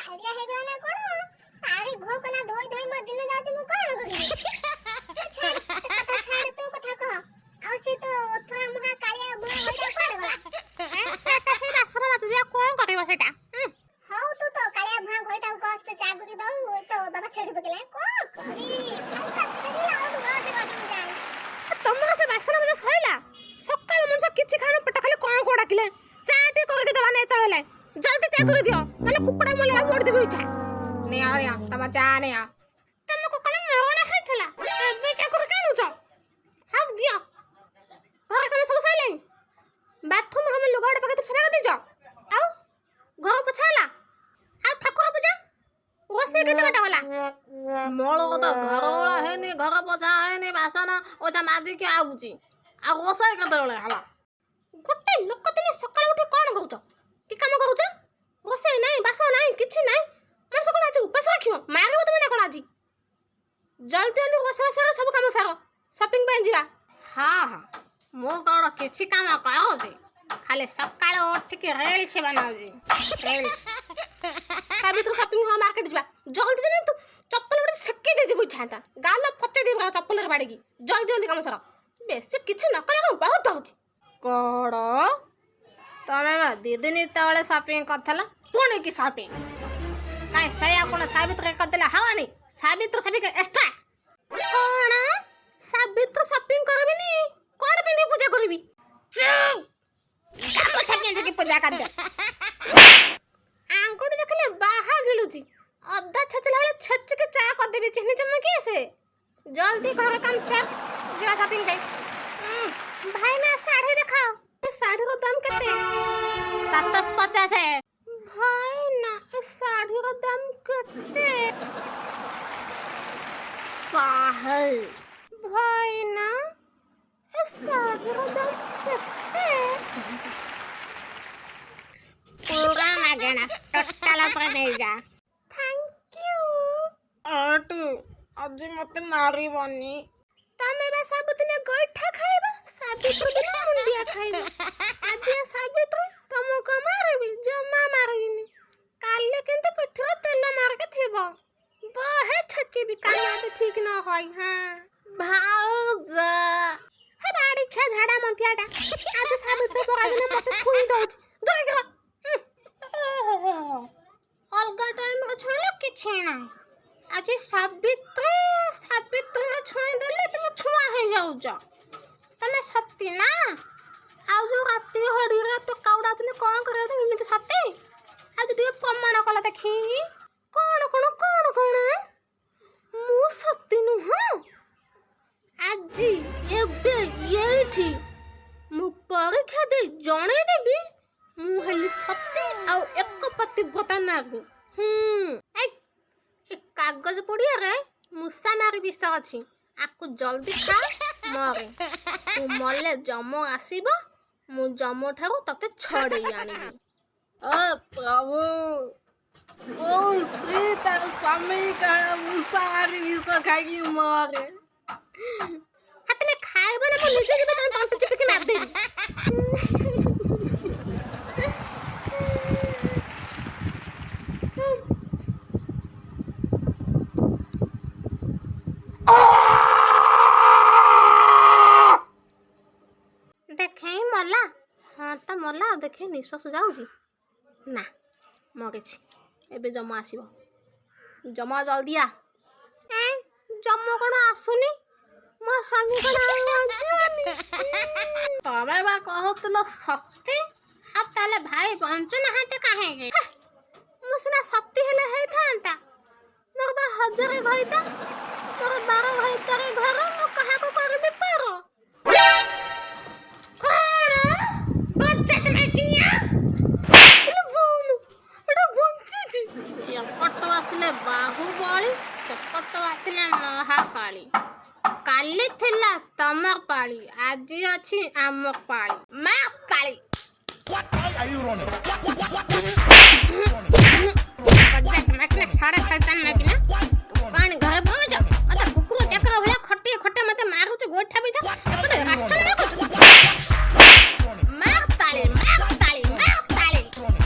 ହାଲିଆ ହେଇଗଲା ନା କଣ ତାରି ଘୋକନା ଧୋଇ ଧୋଇ ମୋ ଦିନ ଯାଉଛି ମୁଁ କଣ କରିବି ଛାଡ ସେ କଥା ଛାଡ ତୁ କଥା କହ ଆଉ ସେ ତ ଥୁଆ ମୁହା କାଳିଆ ବୁଣା ହୋଇତା କୁଆଡେ ଗଲା ସେଟା ସେ ବାସନ ମାଜୁଛି ଆଉ କଣ କରିବ ସେଟା ହଉ ତୁ ତ କାଳିଆ ବୁଣା ହୋଇତା କଷ୍ଟ ଚାଗୁରି ଦଉ ତ ବାବା ଛେଡି ପକେଲା କଣ କରି ଖାତା ଛେଡିଲା ଆଉ ରଜ ରଜ ମୁଁ ଜାଣି ତମର ସେ ବାସନ ମଜା ସଇଲା ସକାଳ ମଣିଷ କିଛି ଖାଣ ପେଟ ଖାଲି କଣ କୋ ଡାକିଲେ ଚା ଟେ କରିକି ଦେବା ନାଇଁ ତଳେ ଜଲ୍ଦି ଚା କରି ଦିଅ ନହେଲେ କୁକୁଡ଼ା ମରିଲା ମୋଡି ଦେବି ଇଚ୍ଛା ନିଅ ତମ ଚା ନିଅ ତମ କୁକୁଡ଼ା ମରଣ ହେଇଥିଲା ଏବେ ଚା କରି କାଣୁଛ ହଉ ଦିଅ ଘର କାମ ସବୁ ସଇଲାଣି ବାଥରୁମ୍ କାମ ଲୁଗା ଗୋଟେ ପକେଇ ସଫା କରିଦେଇଛ ଆଉ ଘର ପୋଛା ହେଲା ଆଉ ଠାକୁର ପୂଜା ରୋଷେଇ କେତେ ବାଟ ଗଲା ମୋର ତ ଘର ଓଳା ହେଇନି ଘର ପୋଛା ହେଇନି ବାସନ ଓଛା ମାଜିକି ଆଉଚି ଆଉ ରୋଷେଇ କେତେବେଳେ ହେଲା ଗୋଟେ ଲୋକ ଦିନେ ସକାଳେ ଉଠି କଣ କରୁଛ କି କାମ କରୁଛ ରୋଷେଇ ନାହିଁ ବାସନ ନାହିଁ କିଛି ନାହିଁ ମଣିଷ କଣ ଆଜି ଉପାସ ରଖିବ ମାରିବ ତମେ ନା କଣ ଆଜି ଜଲ୍ଦି ଜଲ୍ଦି ରୋଷେଇ ସାର ସବୁ କାମ ସାର ସପିଂ ପାଇଁ ଯିବା ହଁ ମୁଁ କଣ କିଛି କାମ କରୁଛି ଖାଲି ସକାଳେ ଉଠିକି ରିଲ୍ସ ବନାଉଛି ରିଲ୍ସ ସାବିତ୍ରୀ ସପିଂ ହଁ ମାର୍କେଟ ଯିବା ଜଲ୍ଦି ଜଲ୍ଦି ତୁ ଚପଲ ଗୋଟେ ସେକେଇ ଦେଇଯିବୁ ଇଚ୍ଛା ଗାଲ ପଚେଇ ଦେବୁ ଚପଲରେ ବାଡ଼ିକି ଜଲ୍ଦି ଜଲ୍ଦି କାମ ସାର ବେଶୀ କିଛି ନ କଲେ ବହୁତ ହଉଛି କଣ ତମେ ବା 2 ଦିନ ତଳେ ସପିଂ କରିଥିଲ ପୁଣି କି ସପିଂ କାଇଁ ସେଇଆ କଣ ସାବିତ୍ରୀ କରିଦେଲେ ହୱାନି ସାବିତ୍ରୀ ସପିଂ ଏକ୍ସଟ୍ରା କଣ ସାବିତ୍ରୀ ସପିଂ କରିବିନି କଣ ପିନ୍ଧି ପୂଜା କରିବି ଚୁପ୍ ଗାମୁଛା ପିନ୍ଧିକି ପୂଜା କରିଦେ ଆଙ୍ଗୁଠି ଦେଖିଲେ ବାହା ଗିଳୁଛି ଅଦା ଛେଚିଲା ବେଳେ ଛେଚିକି ଚା କରିଦେବି ଚିହ୍ନି ଚମକି ସେ ଜଲ୍ଦି ଘର କାମ ସାର ଯିବା ସପିଂ ପାଇଁ ଭାଇନା ଶାଢ଼ୀ ଦେଖାଅ ଏ ଶାଢ଼ୀର ଦାମ କେତେ 750 ଭାଇନା ଏ ଶାଢ଼ୀର ଦାମ କେତେ 100 ଭାଇନା ଏ ଶାଢ଼ୀର ଦାମ କେତେ पूरा मागना टोटल पर नहीं जा थैंक यू आटू आज मते मारी बनी तमे बा सब दिन गोइठा खाइबा साबित्री दिन मुंडिया खाइबा आज साबित्री तुमको मारबी जम्मा मारबिनी काले किंतु पिठरा तेल मार के थिबो बहे छच्ची भी काना तो ठीक न होई हां भाऊजा हे बाड़ी छा झाड़ा मंतियाटा आज साबित्री परा दिन मते छुई दउछ दोइगरा अलगा टाइम रे छुईले किछि नाही आज साबित्री रे छुई देले तुम छुआ हे जाउछ तमे सत्ती ना आ जो राती हडी रे तो काउडा तने कोन करे तुम इमिते सत्ती आज दिए प्रमाण कला देखी कोन मु सत्ती नु हां आज एबे येठी मु परीक्षा दे जणे देबी मु हेली सत्ती आउ एक पतिव्रता नागु ए कागज पड़िया रे मुसा मारी विष अछि आकु जल्दी खा मरे तू मरले जम आसीबो मु जम ठारू तते छड़े आनिबी ओ प्रभु ओ स्त्री तार स्वामी का मुसा मारी विष खाई मरे हाथ में खाइबो ना मु निजे जेबे तंत चिपके मार देबी देखे मला हाँ तो मला देखे निश्वास जाऊँगी ना मगे एबे जम आसब जम जल्दी आ जम कौन आसुनी मो स्वामी कौन तमें बा कहतुल सत्ती आले भाई बंचु ना कहे मुझे सत्ती हेले था मोर बा 1000 घईता मोर 12 घईतार घर मो कहा को करबी पारो आसिले बाहुबली सेपट आसिले महाकाली काली थिला तमर पाली आज अछि आमर पाली मां काली साढ़े 7 मकिना कौन घर पहुंच मत कुकुर चक्र भले खटे खटे मत मारुच गोठा भी था राशन